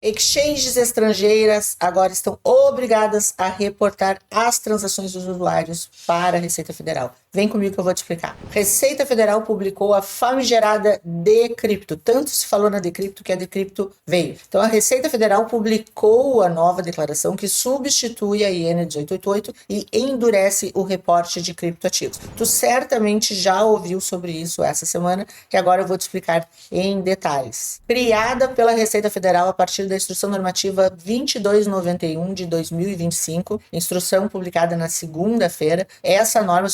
Exchanges estrangeiras agora estão obrigadas a reportar as transações dos usuários para a Receita Federal. Vem comigo que eu vou te explicar. Receita Federal publicou a famigerada Decrypto. Tanto se falou na Decrypto que a Decrypto veio. Então a Receita Federal publicou a nova declaração que substitui a IN 1888 e endurece o reporte de criptoativos. Tu certamente já ouviu sobre isso essa semana, que agora eu vou te explicar em detalhes. Criada pela Receita Federal a partir da Instrução Normativa 2291 de 2025, instrução publicada na segunda-feira, essa norma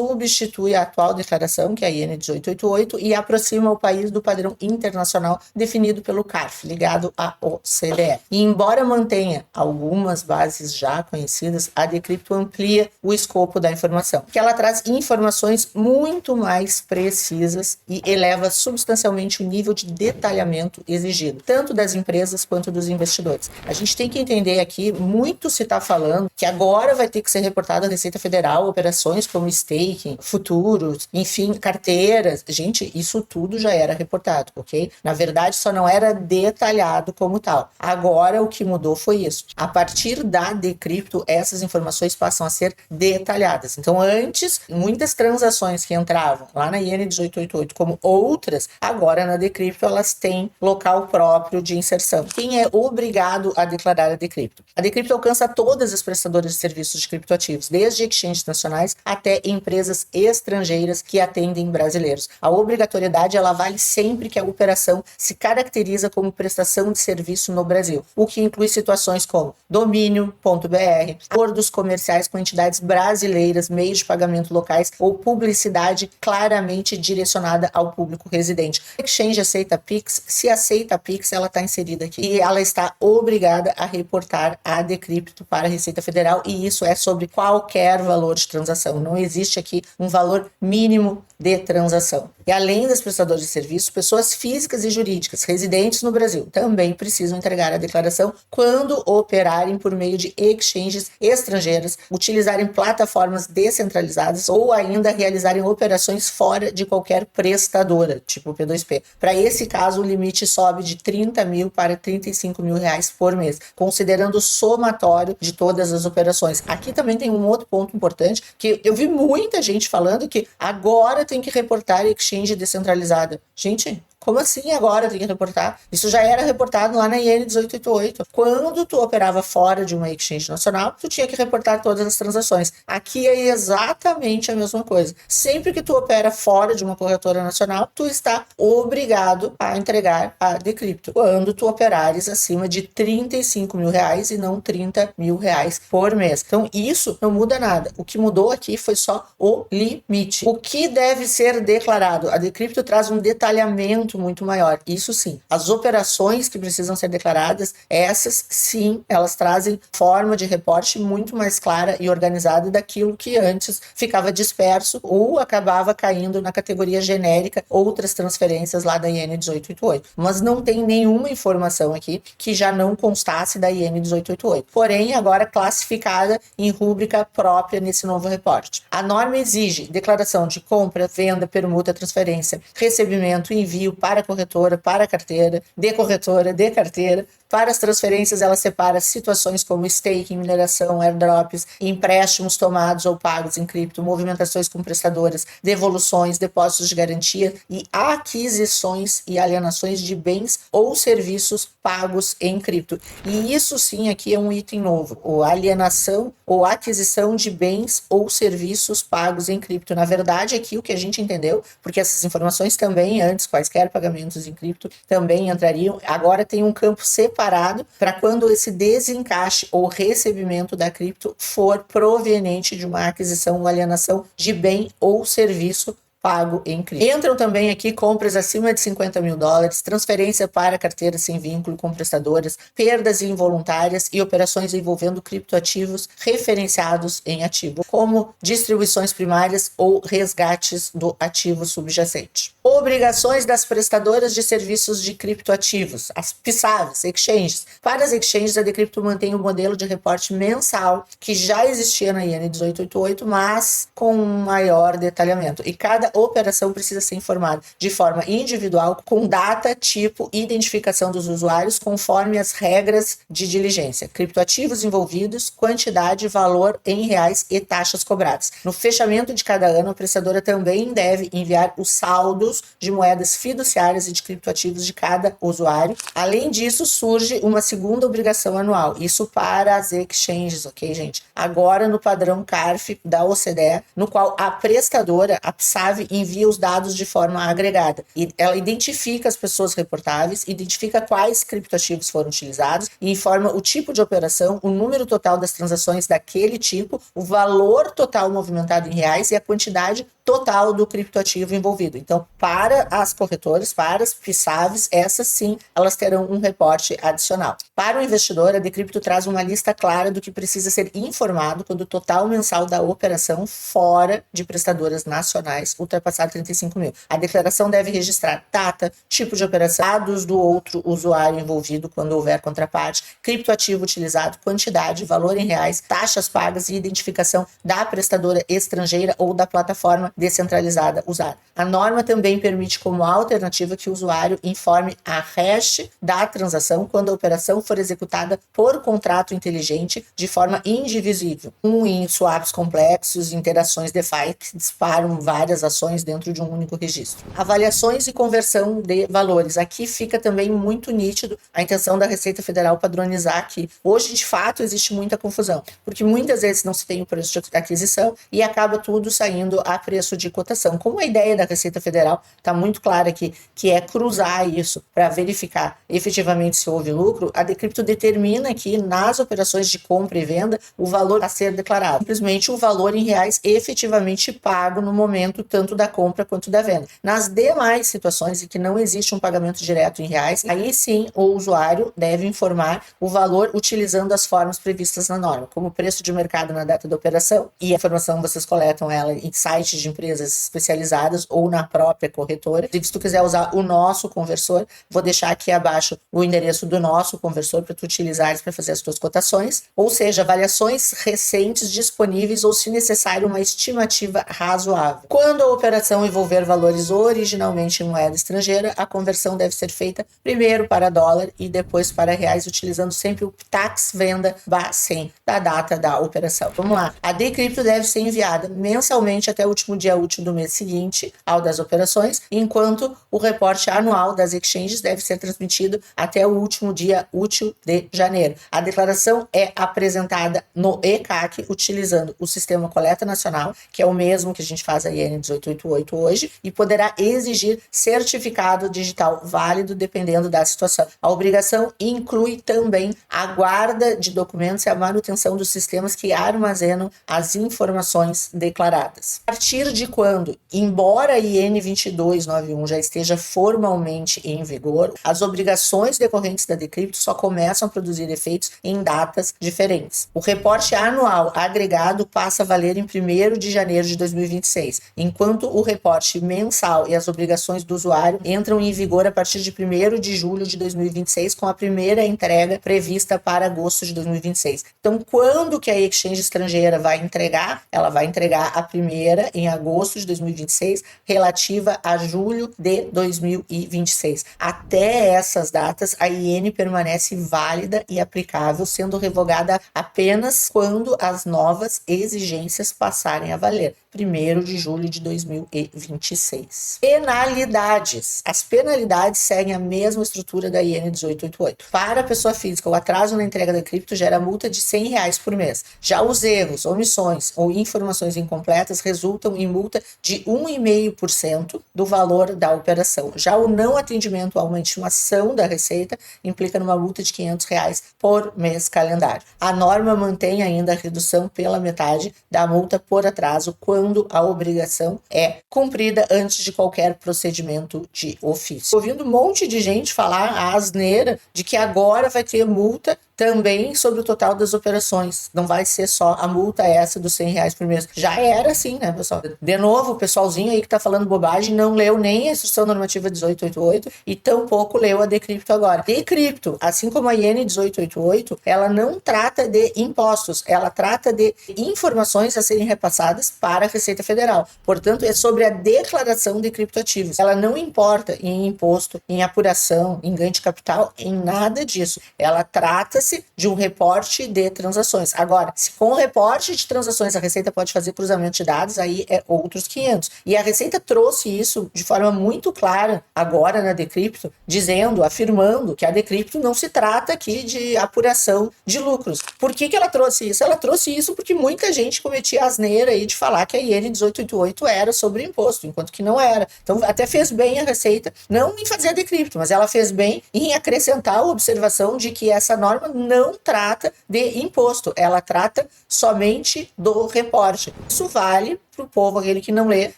substitui a atual declaração, que é a IN 1888, e aproxima o país do padrão internacional definido pelo CARF, ligado à OCDE. E embora mantenha algumas bases já conhecidas, a Decrypto amplia o escopo da informação, que ela traz informações muito mais precisas e eleva substancialmente o nível de detalhamento exigido, tanto das empresas quanto dos investidores. A gente tem que entender aqui, muito se está falando que agora vai ter que ser reportado à Receita Federal operações como staking, futuros, enfim, carteiras. Gente, isso tudo já era reportado, ok? Na verdade, só não era detalhado como tal. Agora, o que mudou foi isso. A partir da Decrypto, essas informações passam a ser detalhadas. Então, antes, muitas transações que entravam lá na IN 1888, como outras, agora na Decrypto, elas têm local próprio de inserção. Quem é obrigado a declarar a Decrypto? A Decrypto alcança todas as prestadoras de serviços de criptoativos, desde exchanges nacionais até empresas estrangeiras que atendem brasileiros. A obrigatoriedade, ela vale sempre que a operação se caracteriza como prestação de serviço no Brasil, o que inclui situações como domínio.br, acordos comerciais com entidades brasileiras, meios de pagamento locais ou publicidade claramente direcionada ao público residente. A Exchange aceita Pix, se aceita Pix, ela está inserida aqui e ela está obrigada a reportar a Decrypto para a Receita Federal, e isso é sobre qualquer valor de transação. Não existe aqui um valor mínimo de transação. E além das prestadoras de serviço, pessoas físicas e jurídicas residentes no Brasil também precisam entregar a declaração quando operarem por meio de exchanges estrangeiras, utilizarem plataformas descentralizadas ou ainda realizarem operações fora de qualquer prestadora, tipo P2P. Para esse caso, o limite sobe de 30 mil para 35 mil reais por mês, considerando o somatório de todas as operações. Aqui também tem um outro ponto importante, que eu vi muita gente falando que agora tem que reportar exchange descentralizada. Gente, como assim agora tem que reportar? Isso já era reportado lá na IN 1888. Quando tu operava fora de uma exchange nacional, tu tinha que reportar todas as transações. Aqui é exatamente a mesma coisa. Sempre que tu opera fora de uma corretora nacional, tu está obrigado a entregar a Decrypto. Quando tu operares acima de 35 mil reais e não 30 mil reais por mês. Então isso não muda nada. O que mudou aqui foi só o limite. O que deve ser declarado? A Decrypto traz um detalhamento muito maior. Isso sim. As operações que precisam ser declaradas, essas sim, elas trazem forma de reporte muito mais clara e organizada daquilo que antes ficava disperso ou acabava caindo na categoria genérica outras transferências lá da IN 1888. Mas não tem nenhuma informação aqui que já não constasse da IN 1888. Porém, agora classificada em rúbrica própria nesse novo reporte. A norma exige declaração de compra, venda, permuta, transferência, recebimento, envio para a corretora, para a carteira, de corretora, de carteira. Para as transferências, ela separa situações como staking, mineração, airdrops, empréstimos tomados ou pagos em cripto, movimentações com prestadoras, devoluções, depósitos de garantia e aquisições e alienações de bens ou serviços pagos em cripto. E isso sim aqui é um item novo, ou alienação ou aquisição de bens ou serviços pagos em cripto. Na verdade, aqui o que a gente entendeu, porque essas informações também, antes, quaisquer pagamentos em cripto, também entrariam, agora tem um campo separado para quando esse desencaixe ou recebimento da cripto for proveniente de uma aquisição ou alienação de bem ou serviço pago em cripto. Entram também aqui compras acima de 50 mil dólares, transferência para carteira sem vínculo com prestadoras, perdas involuntárias e operações envolvendo criptoativos referenciados em ativo, como distribuições primárias ou resgates do ativo subjacente. Obrigações das prestadoras de serviços de criptoativos, as PSAVs, exchanges. Para as exchanges, a Decrypto mantém o modelo de reporte mensal que já existia na IN 1888, mas com um maior detalhamento. E cada cada operação precisa ser informada de forma individual, com data, tipo e identificação dos usuários, conforme as regras de diligência, criptoativos envolvidos, quantidade, valor em reais e taxas cobradas. No fechamento de cada ano, a prestadora também deve enviar os saldos de moedas fiduciárias e de criptoativos de cada usuário. Além disso, surge uma segunda obrigação anual, isso para as exchanges, ok, gente? Agora no padrão CARF da OCDE, no qual a prestadora, a PSAV, envia os dados de forma agregada. E ela identifica as pessoas reportáveis, identifica quais criptoativos foram utilizados e informa o tipo de operação, o número total das transações daquele tipo, o valor total movimentado em reais e a quantidade total do criptoativo envolvido. Então, para as corretoras, para as PSAVs, essas sim, elas terão um reporte adicional. Para o investidor, a Decrypto traz uma lista clara do que precisa ser informado quando o total mensal da operação fora de prestadoras nacionais ultrapassar 35 mil. A declaração deve registrar data, tipo de operação, dados do outro usuário envolvido quando houver contraparte, criptoativo utilizado, quantidade, valor em reais, taxas pagas e identificação da prestadora estrangeira ou da plataforma descentralizada usada. A norma também permite como alternativa que o usuário informe a hash da transação quando a operação for executada por contrato inteligente de forma indivisível, em swaps complexos e interações DeFi que disparam várias ações dentro de um único registro. Avaliações e conversão de valores. Aqui fica também muito nítido a intenção da Receita Federal padronizar aqui. Hoje, de fato, existe muita confusão, porque muitas vezes não se tem o preço de aquisição e acaba tudo saindo a preço de cotação. Como a ideia da Receita Federal está muito clara aqui, que é cruzar isso para verificar efetivamente se houve lucro, a Decrypto determina que nas operações de compra e venda o valor a ser declarado, simplesmente o valor em reais efetivamente pago no momento tanto da compra quanto da venda. Nas demais situações em que não existe um pagamento direto em reais, aí sim o usuário deve informar o valor utilizando as formas previstas na norma, como o preço de mercado na data da operação, e a informação vocês coletam ela em sites de empresas especializadas ou na própria corretora. E se tu quiser usar o nosso conversor, vou deixar aqui abaixo o endereço do nosso conversor para tu utilizares para fazer as tuas cotações, ou seja, avaliações recentes disponíveis ou, se necessário, uma estimativa razoável. Quando a operação envolver valores originalmente em moeda estrangeira, a conversão deve ser feita primeiro para dólar e depois para reais, utilizando sempre o tax venda /100 da data da operação. Vamos lá. A Decrypto deve ser enviada mensalmente até o último dia útil do mês seguinte ao das operações, enquanto o reporte anual das exchanges deve ser transmitido até o último dia útil de janeiro. A declaração é apresentada no ECAC utilizando o Sistema Coleta Nacional, que é o mesmo que a gente faz a IN 1888 hoje, e poderá exigir certificado digital válido dependendo da situação. A obrigação inclui também a guarda de documentos e a manutenção dos sistemas que armazenam as informações declaradas. A partir de quando, embora a IN 2291 já esteja formalmente em vigor, as obrigações decorrentes da Decrypto só começam a produzir efeitos em datas diferentes. O reporte anual agregado passa a valer em 1º de janeiro de 2026, enquanto o reporte mensal e as obrigações do usuário entram em vigor a partir de 1º de julho de 2026, com a primeira entrega prevista para agosto de 2026. Então, quando que a exchange estrangeira vai entregar? Ela vai entregar a primeira em agosto de 2026, relativa a julho de 2026. Até essas datas, a IN permanece válida e aplicável, sendo revogada apenas quando as novas exigências passarem a valer. 1º de julho de 2026. Penalidades. As penalidades seguem a mesma estrutura da IN 1888. Para a pessoa física, o atraso na entrega da cripto gera multa de R$100 por mês. Já os erros, omissões ou informações incompletas resultam em multa de 1,5% do valor da operação. Já o não atendimento a uma intimação da Receita implica numa multa de R$500 por mês calendário. A norma mantém ainda a redução pela metade da multa por atraso quando a obrigação é cumprida antes de qualquer procedimento de ofício. Ouvindo um monte de gente falar a asneira de que agora vai ter multa também sobre o total das operações. Não vai ser só a multa essa dos R$100 por mês. Já era assim, né, pessoal? De novo, o pessoalzinho aí que tá falando bobagem não leu nem a Instrução Normativa 1888 e tampouco leu a Decrypto agora. Decrypto, assim como a IN 1888, ela não trata de impostos, ela trata de informações a serem repassadas para a Receita Federal. Portanto, é sobre a declaração de criptoativos. Ela não importa em imposto, em apuração, em ganho de capital, em nada disso. Ela trata-se de um reporte de transações. Agora, se com o reporte de transações a Receita pode fazer cruzamento de dados, aí é outros 500. E a Receita trouxe isso de forma muito clara agora na Decrypto, dizendo, afirmando que a Decrypto não se trata aqui de apuração de lucros. Por que ela trouxe isso? Ela trouxe isso porque muita gente cometia a asneira aí de falar que a IN 1888 era sobre imposto, enquanto que não era. Então até fez bem a Receita, não em fazer a Decrypto, mas ela fez bem em acrescentar a observação de que essa norma não trata de imposto, ela trata somente do reporte. Isso vale pro povo, aquele que não lê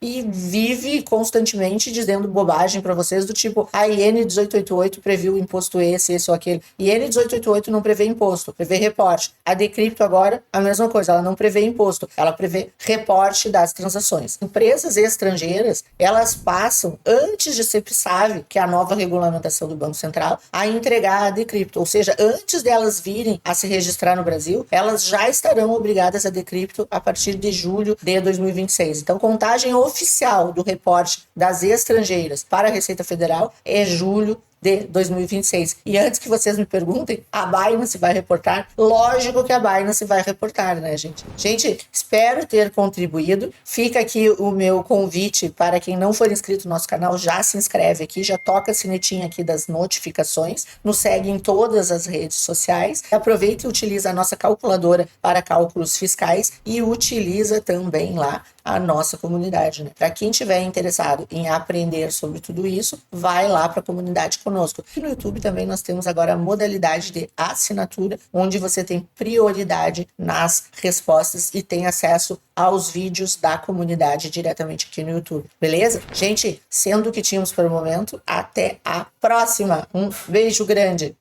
e vive constantemente dizendo bobagem para vocês do tipo, a IN 1888 previu imposto esse ou aquele. IN 1888 não prevê imposto, prevê reporte. A Decrypto agora, a mesma coisa, ela não prevê imposto, ela prevê reporte das transações. Empresas estrangeiras, elas passam, antes de ser PSAV, que é a nova regulamentação do Banco Central, a entregar a Decrypto, ou seja, antes delas virem a se registrar no Brasil, elas já estarão obrigadas a Decrypto a partir de julho de 2026. Então, contagem oficial do reporte das estrangeiras para a Receita Federal é julho de 2026. E antes que vocês me perguntem, a Binance vai reportar? Lógico que a Binance vai reportar, né, gente? Gente, espero ter contribuído. Fica aqui o meu convite para quem não for inscrito no nosso canal, já se inscreve aqui, já toca a sinetinha aqui das notificações, nos segue em todas as redes sociais. Aproveita e utiliza a nossa calculadora para cálculos fiscais e utiliza também lá a nossa comunidade, né? Para quem tiver interessado em aprender sobre tudo isso, vai lá para a comunidade conosco. Aqui no YouTube também nós temos agora a modalidade de assinatura, onde você tem prioridade nas respostas e tem acesso aos vídeos da comunidade diretamente aqui no YouTube, beleza? Gente, sendo o que tínhamos por o momento, até a próxima. Um beijo grande!